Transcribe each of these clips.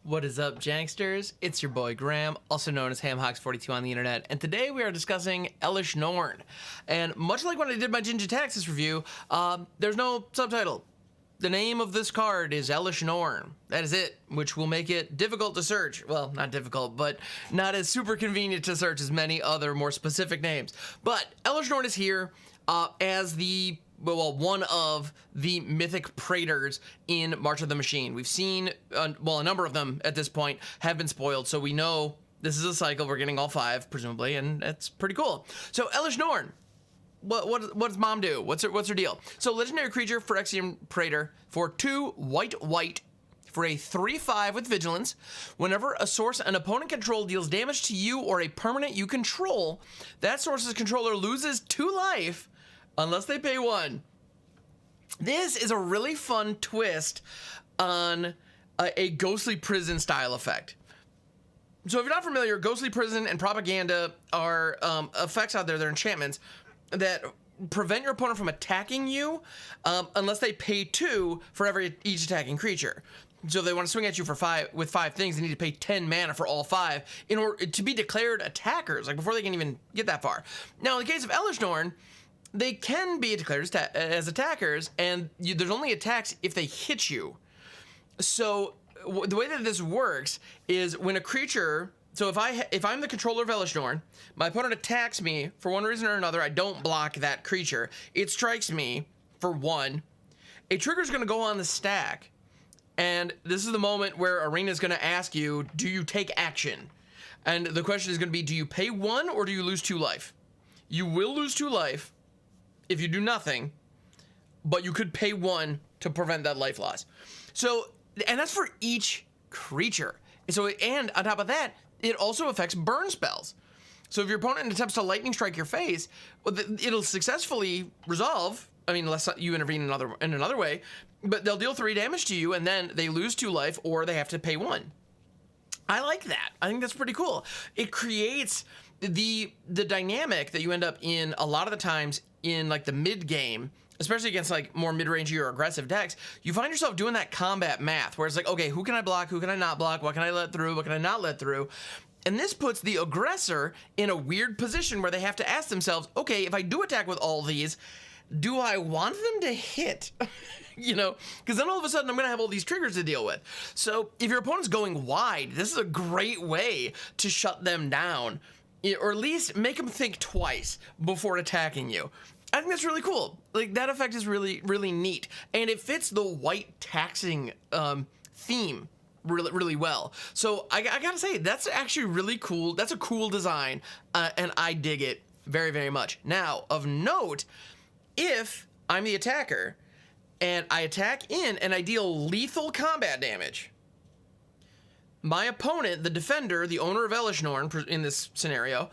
What is up, Janksters? It's your boy Graham, also known as HamHawks42 on the internet, and today we are discussing Elesh Norn. And much like when I did my Ginger Taxis review, there's no subtitle. The name of this card is Elesh Norn. That is it, which will make it difficult to search. Well, not difficult, but not as super convenient to search as many other more specific names. But Elesh Norn is here as one of the mythic praetors in March of the Machine. We've seen, a number of them at this point have been spoiled, so we know this is a cycle. We're getting all 5, presumably, and that's pretty cool. So, Elesh Norn, what does Mom do? What's her deal? So, legendary creature, Phyrexian Praetor, for 2 white, for a 3/5 with vigilance. Whenever a source an opponent control deals damage to you or a permanent you control, that source's controller loses 2 life unless they pay 1. This is a really fun twist on a Ghostly Prison style effect. So if you're not familiar, Ghostly Prison and Propaganda are effects out there, they're enchantments that prevent your opponent from attacking you unless they pay 2 for each attacking creature. So if they want to swing at you for 5 with 5 things, they need to pay 10 mana for all 5 in order to be declared attackers, like before they can even get that far. Now in the case of Elesh Norn, they can be declared as attackers, and there's only attacks if they hit you. So the way that this works is when a creature, so if I'm the controller of Elesh Norn, my opponent attacks me for one reason or another, I don't block that creature, it strikes me for 1, a trigger is going to go on the stack, and this is the moment where Arena is going to ask you, do you take action? And the question is going to be, do you pay 1 or do you lose 2 life? You will lose 2 life if you do nothing, but you could pay 1 to prevent that life loss. So, and that's for each creature. So, and on top of that, it also affects burn spells. So if your opponent attempts to lightning strike your face, it'll successfully resolve. I mean, unless you intervene in another way, but they'll deal 3 damage to you, and then they lose 2 life, or they have to pay 1. I like that. I think that's pretty cool. It creates the dynamic that you end up in a lot of the times in like the mid game, especially against like more mid-rangey or aggressive decks. You find yourself doing that combat math where it's like, okay, who can I block? Who can I not block? What can I let through? What can I not let through? And this puts the aggressor in a weird position where they have to ask themselves, okay, if I do attack with all these, do I want them to hit? You know, because then all of a sudden I'm going to have all these triggers to deal with. So if your opponent's going wide, this is a great way to shut them down, or at least make them think twice before attacking you. I think that's really cool. Like, that effect is really, really neat. And it fits the white taxing theme really, really well. So I gotta say, that's actually really cool. That's a cool design, and I dig it very, very much. Now, of note, if I'm the attacker and I attack in and I deal lethal combat damage, my opponent, the defender, the owner of Elesh Norn in this scenario,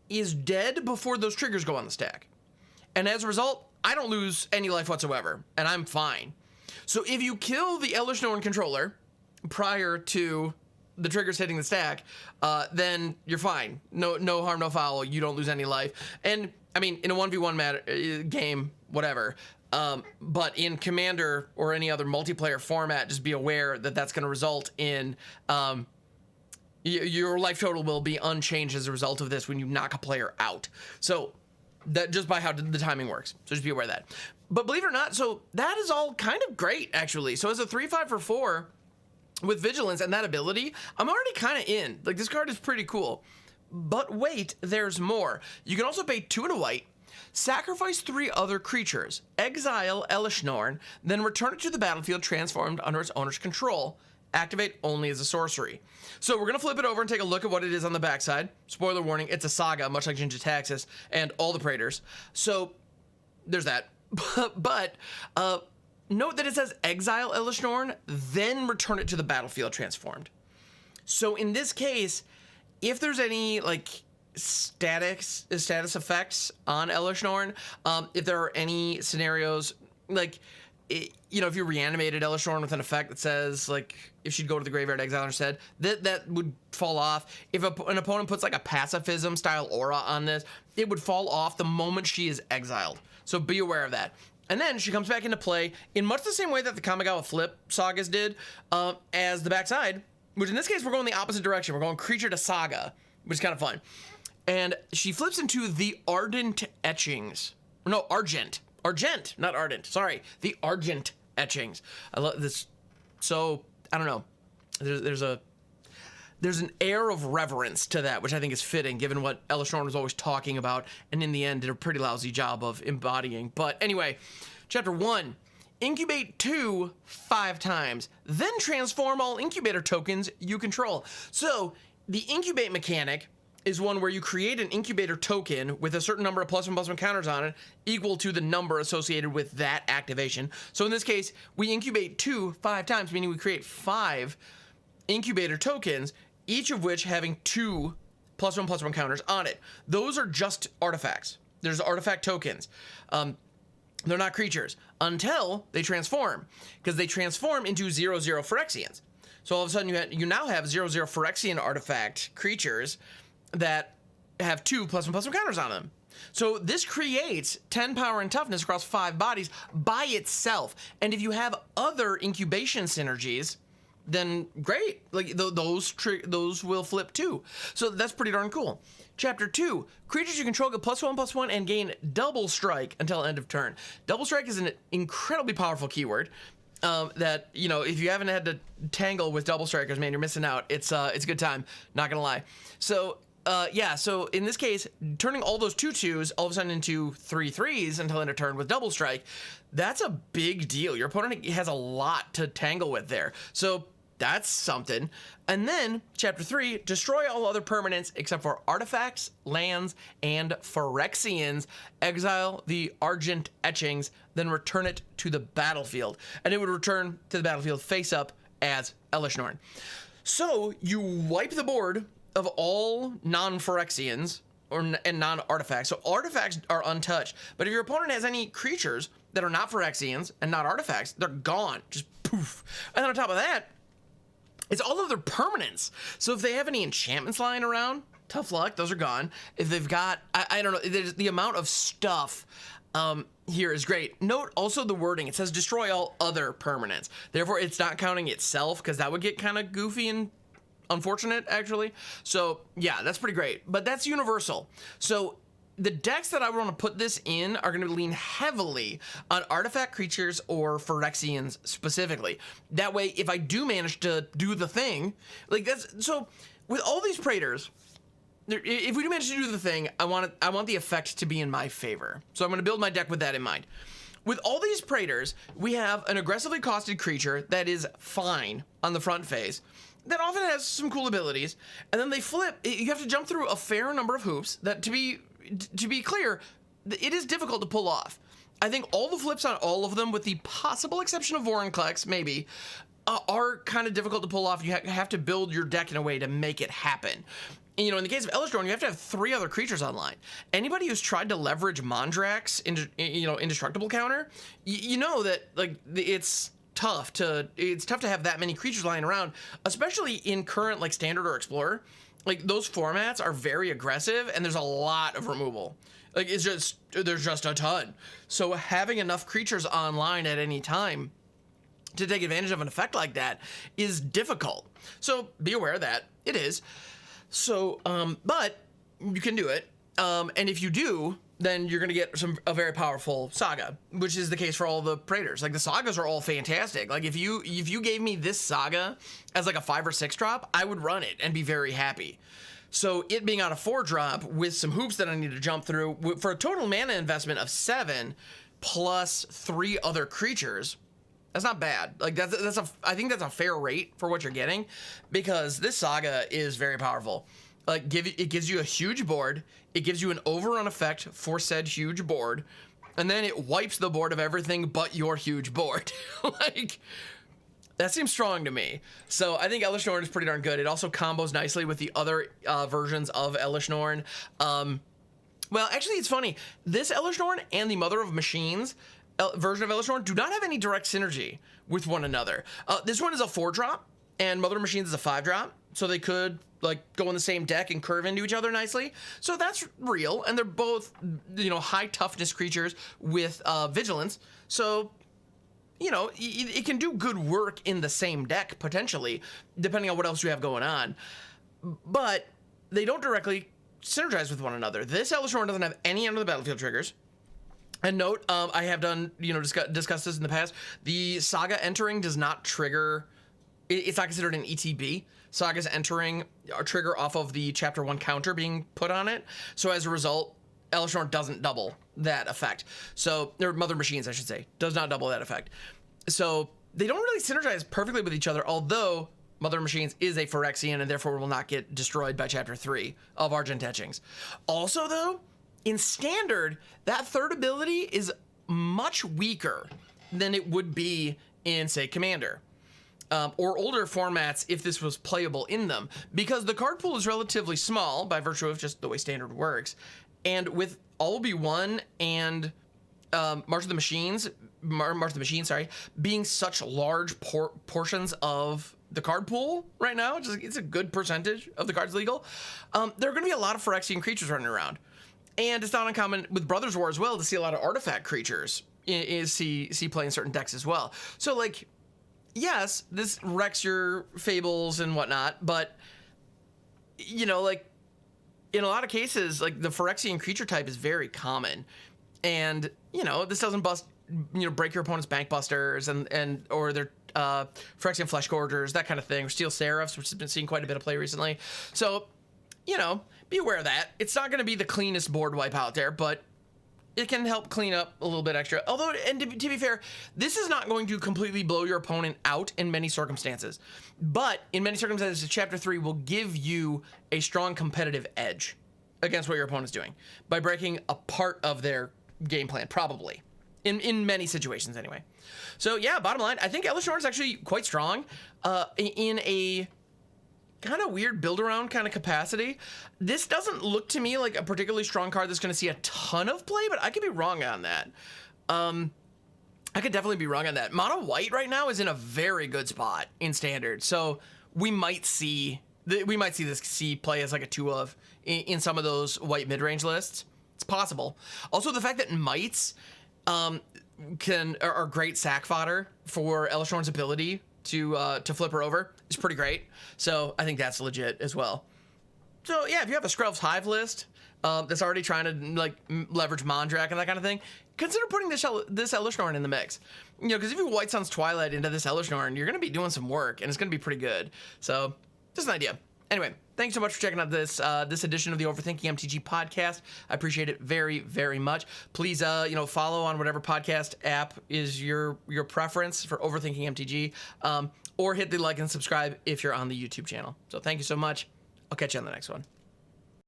is dead before those triggers go on the stack. And as a result, I don't lose any life whatsoever, and I'm fine. So if you kill the Elesh Norn controller prior to the triggers hitting the stack, then you're fine. No harm, no foul. You don't lose any life. And I mean, in a 1v1 game, whatever. But in Commander or any other multiplayer format, just be aware that that's going to result in your life total will be unchanged as a result of this when you knock a player out. So that just by how the timing works. So just be aware of that. But believe it or not, so that is all kind of great, actually. So as a 3/5 for 4 with vigilance and that ability, I'm already kind of in. Like, this card is pretty cool. But wait, there's more. You can also pay 2 and a white, sacrifice 3 other creatures, exile Elesh Norn, then return it to the battlefield transformed under its owner's control. Activate only as a sorcery. So we're going to flip it over and take a look at what it is on the backside. Spoiler warning, it's a saga, much like Ginger Taxis and all the Praetors. So there's that. But note that it says exile Elesh Norn, then return it to the battlefield transformed. So in this case, if there's any like status effects on Elesh Norn, if there are any scenarios like, you know, if you reanimated Elesh Norn with an effect that says, like, if she'd go to the graveyard, exile her instead, that would fall off. If an opponent puts, like, a pacifism style aura on this, it would fall off the moment she is exiled. So be aware of that. And then she comes back into play in much the same way that the Kamigawa Flip sagas did, as the backside, which in this case we're going the opposite direction. We're going creature to saga, which is kind of fun. And she flips into the Ardent Etchings. No, Argent. Argent, not Ardent. Sorry, the Argent Etchings. I love this. So, I don't know. There's an air of reverence to that, which I think is fitting, given what Elesh Norn was always talking about, and in the end did a pretty lousy job of embodying. But anyway, Chapter 1. Incubate 2 5 times. Then transform all incubator tokens you control. So, the incubate mechanic is one where you create an incubator token with a certain number of +1/+1 counters on it, equal to the number associated with that activation. So in this case, we incubate 2 5 times, meaning we create 5 incubator tokens, each of which having 2 +1/+1 counters on it. Those are just artifacts. There's artifact tokens. They're not creatures until they transform, because they transform into 0/0 Phyrexians. So all of a sudden you now have 0/0 Phyrexian artifact creatures that have 2 +1/+1 counters on them. So this creates 10 power and toughness across 5 bodies by itself. And if you have other incubation synergies, then great. Like those will flip too. So that's pretty darn cool. Chapter 2, creatures you control get +1/+1 and gain double strike until end of turn. Double strike is an incredibly powerful keyword. That, you know, if you haven't had to tangle with double strikers, man, you're missing out. It's a good time, not gonna lie. So yeah, so in this case, turning all those 2/2s all of a sudden into 3/3s until end of turn with double strike, that's a big deal. Your opponent has a lot to tangle with there. So that's something. And then Chapter 3, destroy all other permanents except for artifacts, lands, and Phyrexians. Exile the Argent Etchings, then return it to the battlefield. And it would return to the battlefield face up as Elesh Norn. So you wipe the board of all non-Phyrexians and non-artifacts. So artifacts are untouched. But if your opponent has any creatures that are not Phyrexians and not artifacts, they're gone. Just poof. And then on top of that, it's all of their permanents. So if they have any enchantments lying around, tough luck, those are gone. If they've got, I don't know, the amount of stuff here is great. Note also the wording. It says destroy all other permanents. Therefore, it's not counting itself, because that would get kind of goofy and unfortunate, actually. So yeah, that's pretty great. But that's universal. So the decks that I want to put this in are going to lean heavily on artifact creatures or Phyrexians specifically. That way, if I do manage to do the thing, like that's, so with all these Praetors, if we do manage to do the thing, I want the effect to be in my favor. So I'm going to build my deck with that in mind. With all these Praetors, we have an aggressively costed creature that is fine on the front phase, that often has some cool abilities, and then they flip. You have to jump through a fair number of hoops that, to be clear, it is difficult to pull off. I think all the flips on all of them, with the possible exception of Vorinclex, maybe, are kind of difficult to pull off. You have to build your deck in a way to make it happen. And, you know, in the case of Elesh Norn, you have to have 3 other creatures online. Anybody who's tried to leverage Mondrak's indestructible counter, you know that, like, it's tough to have that many creatures lying around, especially in current, like, Standard or Explorer. Like, those formats are very aggressive, and there's a lot of removal. Like, there's just a ton. So having enough creatures online at any time to take advantage of an effect like that is difficult. So be aware of that. It is. So, but you can do it. And if you do, then you're going to get a very powerful saga, which is the case for all the Praetors. Like, the sagas are all fantastic. Like, if you gave me this saga as like a 5 or 6 drop, I would run it and be very happy. So it being on a 4 drop with some hoops that I need to jump through for a total mana investment of 7 plus 3 other creatures, that's not bad. Like, I think that's a fair rate for what you're getting, because this saga is very powerful. Like, it gives you a huge board. It gives you an overrun effect for said huge board, and then it wipes the board of everything but your huge board. Like, that seems strong to me. So I think Elesh Norn is pretty darn good. It also combos nicely with the other versions of Elesh Norn. Well, actually, it's funny. This Elesh Norn and the Mother of Machines version of Elesh Norn do not have any direct synergy with one another. This one is a 4 drop, and Mother of Machines is a 5 drop. So they could like go in the same deck and curve into each other nicely. So that's real, and they're both, high toughness creatures with vigilance. So, it can do good work in the same deck potentially, depending on what else you have going on. But they don't directly synergize with one another. This Elesh Norn doesn't have any end of the battlefield triggers. And note, I have done, discussed this in the past. The Saga entering does not trigger. It's not considered an ETB. Saga's entering a trigger off of the Chapter 1 counter being put on it. So as a result, Elesh Norn doesn't double that effect. So, or Mother Machines, I should say, does not double that effect. So they don't really synergize perfectly with each other, although Mother Machines is a Phyrexian and therefore will not get destroyed by Chapter 3 of Argent Etchings. Also, though, in Standard, that third ability is much weaker than it would be in, say, Commander. Or older formats if this was playable in them, because the card pool is relatively small by virtue of just the way Standard works. And with All Will Be One and March of the Machines, being such large portions of the card pool right now, it's a good percentage of the cards legal, there are going to be a lot of Phyrexian creatures running around. And it's not uncommon with Brothers War as well to see a lot of artifact creatures see play in certain decks as well. So, like, yes, this wrecks your Fables and whatnot, but, like, in a lot of cases, like, the Phyrexian creature type is very common. And, this doesn't break your opponent's Bank Busters and or their Phyrexian Flesh Gorgers, that kind of thing, or Steel Seraphs, which has been seeing quite a bit of play recently. So, be aware of that. It's not going to be the cleanest board wipe out there, but it can help clean up a little bit extra. Although, and to be fair, this is not going to completely blow your opponent out in many circumstances. But in many circumstances, Chapter 3 will give you a strong competitive edge against what your opponent's doing by breaking a part of their game plan, probably. In many situations, anyway. So, yeah, bottom line, I think Elesh Norn is actually quite strong in a kind of weird build-around kind of capacity. This doesn't look to me like a particularly strong card that's going to see a ton of play, but I could be wrong on that. I could definitely be wrong on that. Mono White right now is in a very good spot in Standard, so we might see this play as like a 2-of in some of those white mid-range lists. It's possible. Also, the fact that Mites are great sack fodder for Elesh Norn's ability to flip her over is pretty great. So I think that's legit as well. So yeah, if you have a Skrelv's Hive list that's already trying to like leverage Mondrak and that kind of thing, consider putting this Elesh Norn in the mix. Because if you White Sun's Twilight into this Elesh Norn, you're going to be doing some work and it's going to be pretty good. So just an idea. Anyway, thanks so much for checking out this edition of the Overthinking MTG podcast. I appreciate it very, very much. Please, follow on whatever podcast app is your preference for Overthinking MTG, or hit the like and subscribe if you're on the YouTube channel. So thank you so much. I'll catch you on the next one.